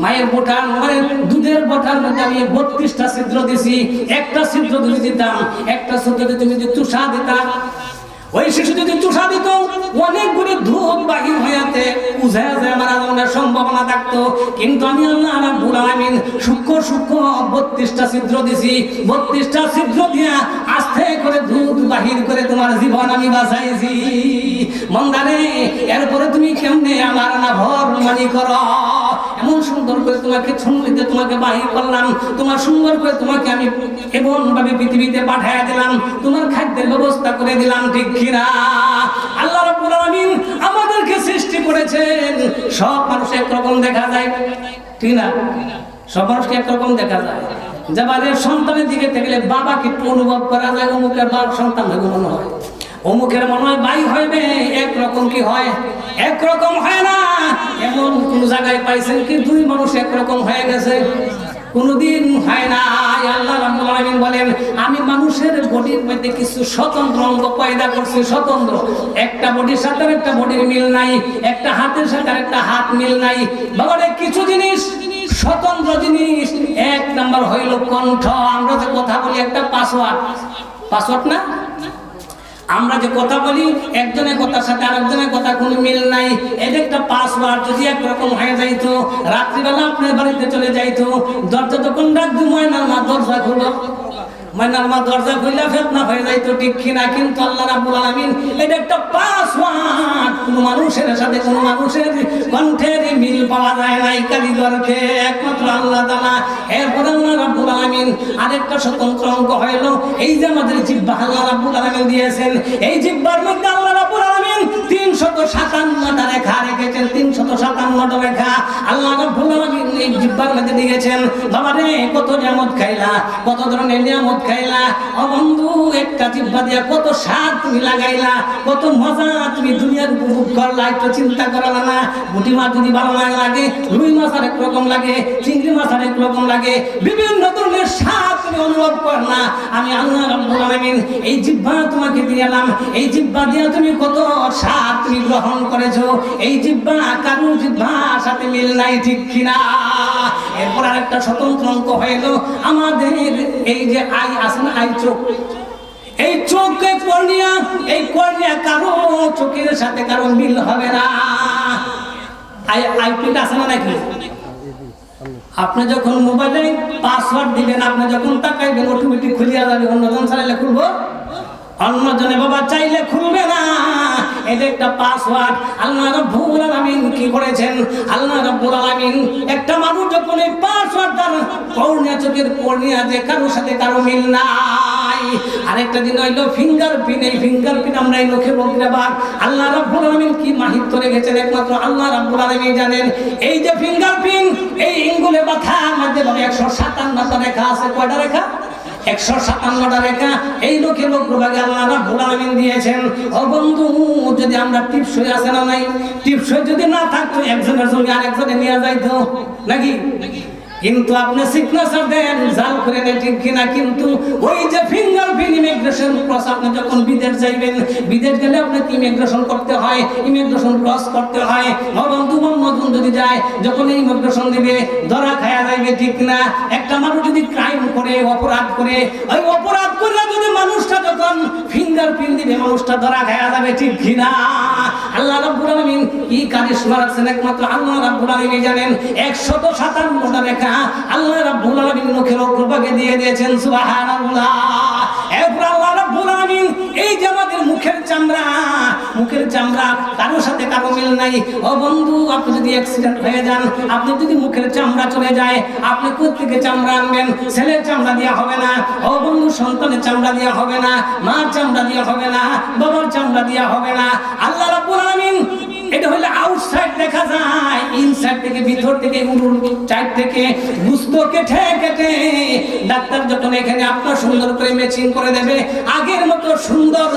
মায়ের বোটার মানে দুধের বোটার মধ্যে আমি 32টা ছিদ্র দিছি। একটা ছিদ্র যদি দিতাম, একটা ছিদ্র যদি তুমি যদি তুষা দিতা, ওই শিশু যদি তুষা দিত অনেকগুলি দুধ বাহির হইয়াতে বুঝা যায় মারা যাওয়ার সম্ভাবনা থাকতো। কিন্তু আমি আল্লাহ রাব্বুল আলামিন সূক্ষ্ম সূক্ষ্ম 32টা ছিদ্র দিছি। 32টা ছিদ্র দিয়া আস্তে করে দুধ বাহির করে তোমার জীবন আমি বাঁচাইছি। মন্দারে এরপরে তুমি কেমনে আমার না ভর মানি করো? এমন সুন্দর করে তোমাকে ছন্দিতে তোমাকে বাহির করলাম, তোমার সুন্দর করে তোমাকে আমি এমন ভাবে পৃথিবীতে পাঠিয়ে দিলাম, তোমার খাদ্যের ব্যবস্থা করে দিলাম, ঠিক কিনা? আল্লাহ রাব্বুল আলামিন আমাদেরকে সৃষ্টি করেছেন। সব মানুষ একরকম দেখা যায়, ঠিক না? সব মানুষকে একরকম দেখা যায়। যাবারের সন্তানের দিকে দেখলে বাবাকে একটু অনুভব করা যায়, অমুকের বাপ সন্তান হবে মনে হয়, অমুকের মনে হয় ভাই হইবে, একরকম কি হয়? একরকম হয় না। এমন কোন জায়গায় পাইছেন কি দুই মানুষ একরকম হয়ে গেছে? কোনদিন হয় না। আল্লাহ রাব্বুল আলামিন বলেন, আমি মানুষের বডির মধ্যে কিছু স্বতন্ত্র অঙ্গ পয়দা করছি, স্বতন্ত্র। একটা বডির সাথে একটা বডির মিল নাই, একটা হাতের সাথে একটা হাত মিল নাই। বাবারে কিছু জিনিস স্বতন্ত্র জিনিস। এক নাম্বার হইল কণ্ঠ। আমরা যে কথা বলি একটা পাসওয়ার্ড, পাসওয়ার্ড না? আমরা যে কথা বলি একজনের কথার সাথে আরেকজনের কথা কোনো মিল নাই, এটা একটা পাসওয়ার্ড। যদি একরকম হয়ে যাইতো, রাত্রিবেলা আপনার বাড়িতে চলে যাইতো, দরজা তখন ডাক দিই, ময়নার মা দরজা খুলো, ময়নার মা দরজা খুললে ফেতনা হয়ে যাইতো, ঠিক কিনা? কিন্তু আল্লাহ রাব্বুল আলামিন এটা একটা পাসওয়ার্ড। কোনো মানুষের সাথে কোনো মানুষের কণ্ঠের মিল পাওয়া যায় না, কারিগরকে একমাত্র আল্লাহ তাআলা। এরপর আল্লাহ রাব্বুল আলামিন আরেকটা স্বতন্ত্র অঙ্গ হইল এই যে আমাদের জিহ্বা আল্লাহ রাব্বুল আলামিন দিয়েছেন। এই জিহ্বার মধ্যে আল্লাহ রাব্বুল আলামিন 357টা রেখা রেখেছেন, 357টা রেখা আল্লাহ রাব্বুল আলামিন এই জিহ্বার মধ্যে দিয়েছেন। বাবা রে, কত নিয়ামত খাইলা, কত ধরনের নিয়ামত খাইলা। ও বন্ধু, একটা জিহ্বা দিয়া কত স্বাদ তুমি লাগাইলা, কত মজা তুমি দুনিয়ার উপভোগ করলা, একটু চিন্তা করলা না? বুটি মাছ যদি ভালো লাগে, রুই মাছ আরেক রকম লাগে, চিংড়ি মাছ আরেক রকম লাগে, বিভিন্ন ধরনের স্বাদ তুমি অনুভব করলা। আমি আল্লাহ রাব্বুল আলামিন এই জিহ্বা তোমাকে দিলাম, এই জিহ্বা দিয়া তুমি কত স্বাদ তুমি গ্রহণ করেছো। এই জিহ্বা কারো জিহ্বার সাথে মিল নাই, ঠিক কিনা? এরপর আরেকটা স্বতন্ত্র অঙ্ক হইল আমাদের এই যে আই আছে না, আই চোখ। এই চোখে কর্নিয়া, এই কর্নিয়া কারো চোখের সাথে কারো মিল হবে না। আইপিটা আছে না নাকি? আপনি যখন মোবাইলে পাসওয়ার্ড দিবেন, আপনি যখন তাকাইবেন অটোমেটিক খুলিয়া যাবে। অন্যজন চাইলে খুলবো, অন্যজনে বাবা চাইলে খুলবে না। এটা একটা পাসওয়ার্ড। আল্লাহ রাব্বুল আলামিন কি করেছেন? আল্লাহ রাব্বুল আলামিন একটা মানুষ যখন এই পাসওয়ার্ড তার কর্নিয়া, চোখের কর্নিয়া যে কারোর সাথে কারো মিল নাই। আরেকটা দিন হইলো ফিঙ্গারপ্রিন্ট। এই ফিঙ্গারপ্রিন্ট আমরা এই মুখে বলতে পার। আল্লাহ রাব্বুল আলামিন কি মাহিত্য রেখেছেন একমাত্র আল্লাহ রাব্বুল আলামিন জানেন। এই যে ফিঙ্গারপ্রিন্ট, এই ইঙ্গুলে মাথার মধ্যে 157টা রেখা আছে। কয়টা রেখা? 157টা রেখা। এই লোকের অগ্রভাগে আল্লাহ রাব্বুল আলামিন দিয়েছেন। ও বন্ধু, যদি আমরা টিপসই আছে না নাই, টিপসই যদি না থাকতো একজনের জমি আরেকজনে নিয়ে যাইতো নাকি? কিন্তু আপনি সিগনেচার দেন, জাল করে দেন, ঠিক কিনা? কিন্তু ওই যে ফিঙ্গারপ্রিন্ট ইমিগ্রেশন ক্রস, আপনি যখন বিদেশ যাইবেন, বিদেশ গেলে আপনাকে ইমিগ্রেশন করতে হয়, ইমিগ্রেশন ক্রস করতে হয়। বন্ধু মধুন যদি যায়, যখন ইমিগ্রেশন দিবে ধরা খায়া যাইবে, ঠিক না? একটা মানুষ যদি ক্রাইম করে, অপরাধ করে, ওই অপরাধ করে যদি মানুষটা যখন ফিঙ্গারপ্রিন্ট দিবে, মানুষটা ধরা খায়া যাবে, ঠিক কিনা? আল্লাহ রাব্বুল আলামিন কি কারিশমা রাখছেন একমাত্র আল্লাহ রাব্বুল আলামিন জানেন। 157টা রেখা আল্লাহ রাব্বুল আলামিন মুখের অগ্রভাগে দিয়ে দিয়েছেন। সুবহানাল্লাহ। এরপর আল্লাহ রাব্বুল আলামিন এই যে আমাদের মুখের চামড়া, মুখের চামড়া কারোর সাথে কারো মিল নাই। ও বন্ধু, আপনি যদি অ্যাক্সিডেন্ট হয়ে যান, আপনি যদি মুখের চামড়া চলে যায়, আপনি কোত্থেকে চামড়া আনবেন? ছেলের চামড়া দিয়া হবে না। ও বন্ধু, সন্তানের চামড়া দিয়া হবে না, মার চামড়া দিয়া হবে না, বাবার চামড়া দিয়া হবে না। আল্লাহ রাব্বুল আলামিন এটা হলো আউটসাইড দেখা যায়, ইনসাইড থেকে, ভিতর থেকে, চাইড থেকে গুস্ত কেটে কেটে ডাক্তার যখন এখানে আপনার সুন্দর করে ম্যাচিং করে দেবে, আগের মতো সুন্দর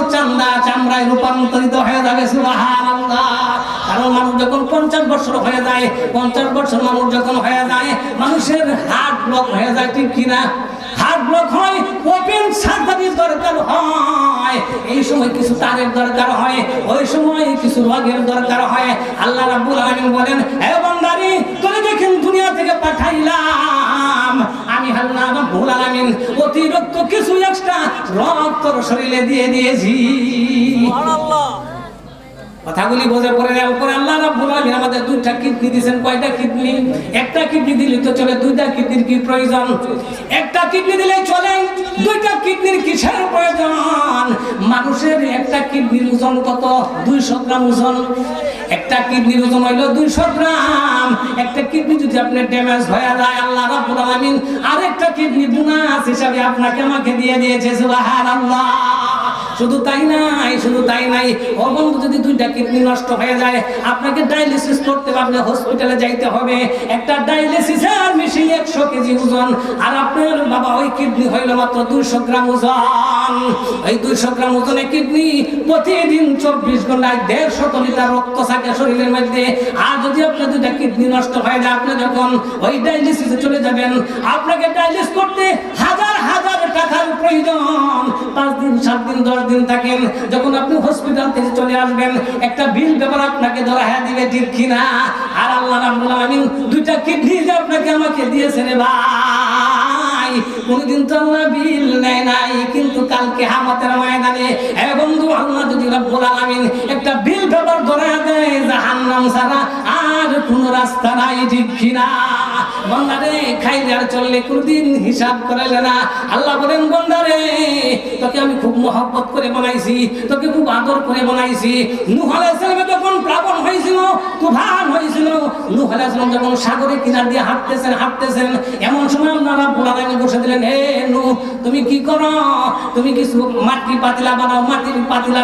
চামড়ায় রূপান্তরিত হয়ে যাবে। সুবহানাল্লাহ। কারণ মানুষ যখন 50 বছর হয়ে যায়, 50 বছর মানুষ যখন হয়ে যায়, মানুষের হার্ট ব্লক হয়ে যায়, ঠিক কিনা? হার্ট ব্লক হয়, ওপেন সার্জারির দরকার হয়। এই সময় কিছু তারের দরকার হয়, ওই সময় কিছু রোগের দরকার হয়। আল্লাহ রাব্বুল আলামিন বলেন, হে বান্দারি, তোরা দেখেন দুনিয়া থেকে গ্লাসটা রক্ত শরীরে দিয়ে দিয়েছি। কথাগুলি বোঝে পড়ে পরে আল্লাহ রাব্বুল আলামিন আমাদের দুইটা কিডনি দিয়েছেন। কয়টা কিডনি? একটা কিডনি দিলে তো চলে, দুইটা কিডনির কি প্রয়োজন? একটা কিডনি দিলে চলে, দুইটা কিডনির কিসের প্রয়োজন? মানুষের একটা কিডনির ওজন কত? 200 গ্রাম ওজন। একটা কিডনির ওজন হইল 200 গ্রাম। একটা কিডনি যদি আপনার ড্যামেজ হয়ে যায়, আল্লাহ রাব্বুল আলামিন আরেকটা কিডনি বোনাস হিসাবে আপনাকে আমাকে দিয়ে দিয়েছে। সুবহানাল্লাহ। শুধু তাই নাই, শুধু তাই নাই, ও বন্ধু, যদি দুইটা কিডনি নষ্ট হয়ে যায় আপনাকে ডায়ালিসিস করতে হবে, হসপিটালে যাইতে হবে। একটা ডায়ালিসিসের মেশিন 100 কেজি ওজন, আর আপনার বাবা ওই কিডনি হইল মাত্র 200 গ্রাম ওজন। এই 200 গ্রাম ওজনে কিডনি প্রতিদিন 24 ঘন্টায় 150 লিটার রক্ত থাকে শরীরের মধ্যে। আর যদি আপনার দুইটা কিডনি নষ্ট হয়ে যায়, আপনি যখন ওই ডায়ালিসিসে চলে যাবেন, আপনাকে ডায়ালিসিস করতে হাজার হাজার টাকার প্রয়োজন। 5 দিন 7 দিন 10 দিন থাকেন, যখন আপনি হসপিটাল থেকে চলে আসবেন একটা বিল পেপার আপনাকে ধরা দিবে, ঠিক কিনা? আর আল্লাহ রাব্বুল আলামিন দুইটা কিডনি যে আপনাকে আমাকে দিয়েছে রে ভাই, কোনদিন তো আল্লাহ বিল নেয় নাই, কিন্তু কালকে কিয়ামতের ময়দানে এ বন্ধু, আল্লাহ যদি রাব্বুল আলামিন একটা বিল পেপার ধরা দেয়, জাহান্নাম ছাড়া আর কোন রাস্তা নাই, ঠিক কিনা? বান্দারে খাইলে আর চললে কোনদিন হিসাব করাইলে না। আল্লাহ বলেন, বান্দারে তোকে আমি খুব মহব্বত করে বানাইছি, তোকে খুব আদর করে বানাইছি। নূহ আলাইহিস সালাম যখন প্লাবন হয়েছিল, তুফান হয়েছিল, নূহ আলাইহিস সালাম যখন সাগরের কিনার দিয়ে হাঁটতেছেন, এমন সময় আল্লাহ রাব্বুল আলামিন বসে দিলেন, হে নূহ, তুমি কি করো? তুমি কিছু মাটির পাতিলা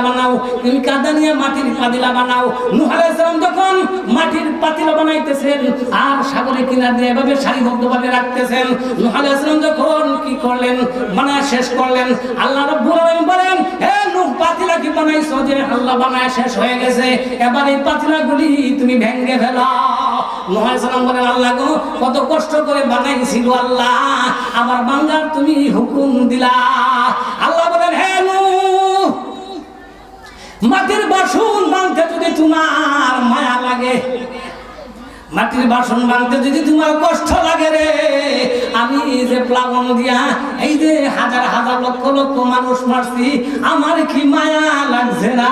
বানাও, তুমি কাদা নিয়ে মাটির পাতিলা বানাও। নূহ আলাইহিস সালাম যখন মাটির পাতিলা বানাইতেছেন আর সাগরের কিনার দিয়ে এভাবে সারিবদ্ধভাবে রাখতেছেন, নূহ আলাইহিস সালাম যখন কি করলেন, বানায় শেষ করলেন, আল্লাহ রাব্বুল আলামিন বলেন, হে নূহ, পাতিলা কি বানাইছো? যে আল্লাহ বানায় শেষ হয়ে গেছে, এবার এই পাতিলাগুলি তুমি ভেঙে ফেলো। নূহ আলাইহিস সালাম বলেন, আল্লাহ গো, কত কষ্ট করে বানাইছিল আল্লাহ, আমার ভাঙার তুমি হুকুম দিলা। আল্লাহ বলেন, হে নূহ, মাটির বাসন ভাঙতে যদি তোমার মায়া লাগে, মাটির বাসন ভাঙতে যদি তোমার কষ্ট লাগে রে, আমি যে প্লাবন দিয়া এই যে হাজার হাজার লক্ষ লক্ষ মানুষ মারছি, আমার কি মায়া লাগছে না?